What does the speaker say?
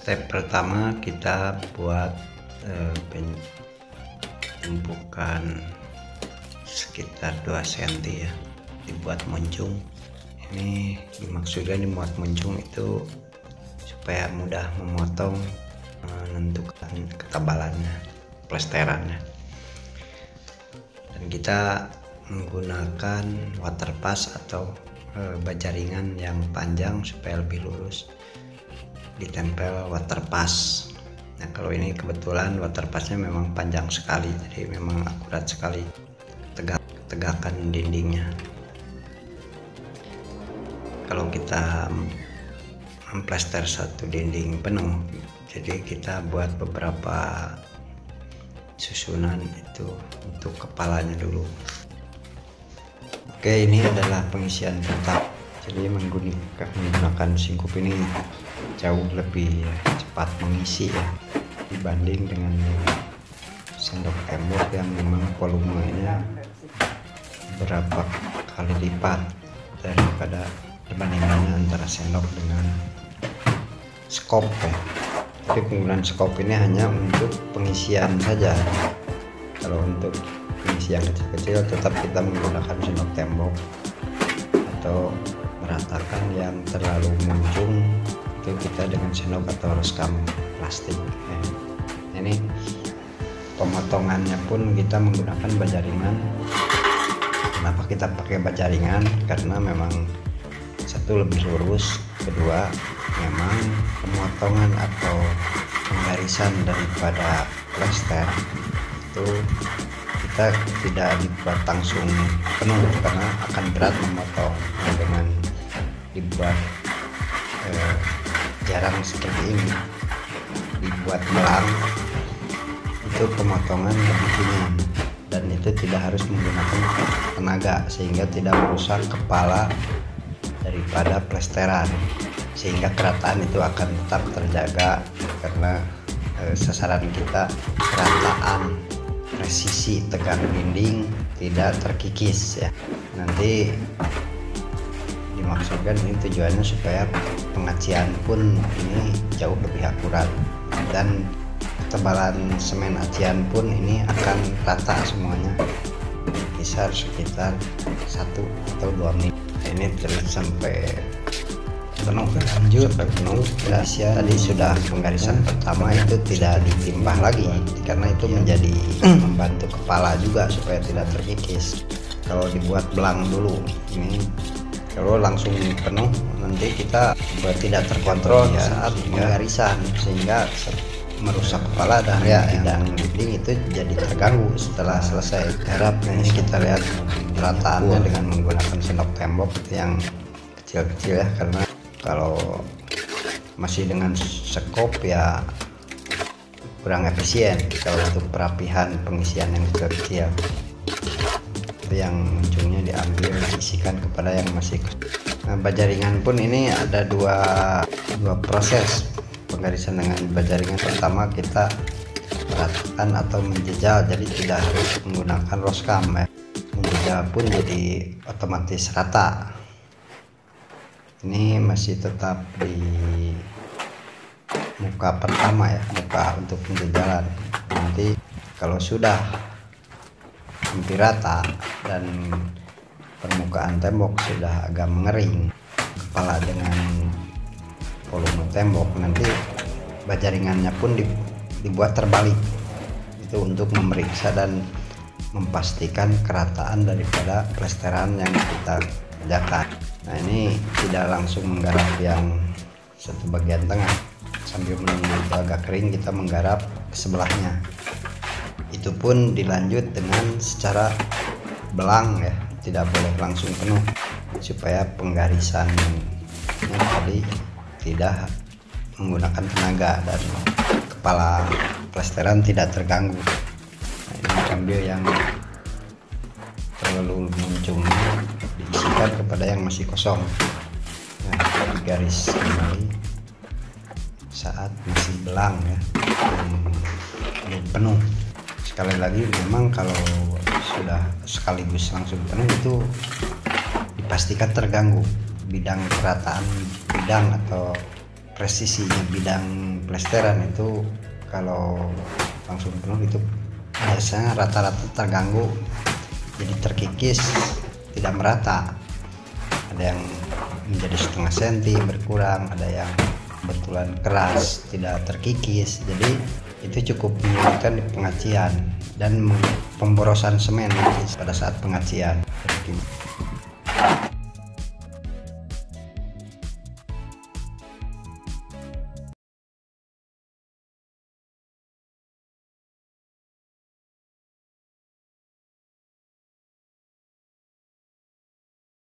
Step pertama kita buat tumpukan sekitar 2 cm ya, dibuat muncung. Ini dimaksudkan dibuat muncung itu supaya mudah memotong, menentukan ketebalannya, plesterannya. Dan kita menggunakan water pass atau baja ringan yang panjang supaya lebih lurus, ditempel water pass. Nah, kalau ini kebetulan water passnya memang panjang sekali, jadi memang akurat sekali tegakan dindingnya. Kalau kita memplester satu dinding penuh, jadi kita buat beberapa susunan itu untuk kepalanya dulu. Oke, ini adalah pengisian tetap. Jadi menggunakan singkup ini jauh lebih cepat mengisi ya, dibanding dengan sendok tembok yang memang volumenya berapa kali lipat daripada perbandingannya antara sendok dengan skop ya. Tapi penggunaan skop ini hanya untuk pengisian saja. Kalau untuk pengisi yang kecil-kecil tetap kita menggunakan sendok tembok, atau meratakan yang terlalu muncung itu kita dengan sendok atau roskam plastik ya. Ini pemotongannya pun kita menggunakan baja ringan. Kenapa kita pakai baja ringan? Karena memang satu lebih lurus, kedua memang pemotongan atau penggarisan daripada plester itu kita tidak dibuat langsung penuh karena akan berat memotong. Nah, dengan dibuat jarang seperti ini, dibuat belang, itu pemotongan lebih ringan dan itu tidak harus menggunakan tenaga, sehingga tidak merusak kepala daripada plesteran, sehingga kerataan itu akan tetap terjaga karena sasaran kita kerataan, presisi tegang dinding tidak terkikis ya. Nanti dimaksudkan ini tujuannya supaya pengacian pun ini jauh lebih akurat, dan ketebalan semen acian pun ini akan rata semuanya, berkisar sekitar 1 atau 2 menit. Ini terus sampai penuh, lanjut penuh ya. Tadi sudah penggarisan pertama itu tidak ditimbah lagi karena itu menjadi membantu kepala juga supaya tidak terkikis. Kalau dibuat belang dulu, ini kalau langsung penuh nanti kita buat tidak terkontrol ya, saat penggarisan, sehingga merusak kepala dan dinding itu jadi terganggu setelah selesai garap. Ini kita lihat rataannya dengan menggunakan sendok tembok yang kecil-kecil ya, karena kalau masih dengan skop ya kurang efisien kalau untuk perapihan pengisian yang kecil-kecil. Yang ujungnya diambil diisikan kepada yang masih. Nah, baja ringan pun ini ada dua proses penggarisan dengan baja ringan. Pertama kita meratakan atau menjejal, jadi tidak harus menggunakan roskam ya. Menjejal pun jadi otomatis rata. Ini masih tetap di muka pertama ya, muka untuk penjejalan. Nanti kalau sudah hampir rata dan permukaan tembok sudah agak mengering, kepala dengan volume tembok, nanti baja ringannya pun dibuat terbalik, itu untuk memeriksa dan memastikan kerataan daripada plesteran yang kita kerjakan. Nah, ini tidak langsung menggarap yang satu bagian tengah, sambil menunggu itu agak kering kita menggarap ke sebelahnya. Itu pun dilanjut dengan secara belang ya, tidak boleh langsung penuh supaya penggarisan tadi tidak menggunakan tenaga dan kepala plesteran tidak terganggu. Nah, ini ambil yang terlalu muncung diisikan kepada yang masih kosong. Nah, digaris kembali saat masih belang ya, belum penuh. Sekali lagi, memang kalau sudah sekaligus langsung penuh itu dipastikan terganggu bidang kerataan bidang atau presisinya bidang plesteran itu kalau langsung penuh itu biasanya rata-rata terganggu, jadi terkikis, tidak merata. Ada yang menjadi setengah senti berkurang, ada yang kebetulan keras tidak terkikis. Jadi itu cukup menyulitkan di pengacian dan pemborosan semen pada saat pengacian.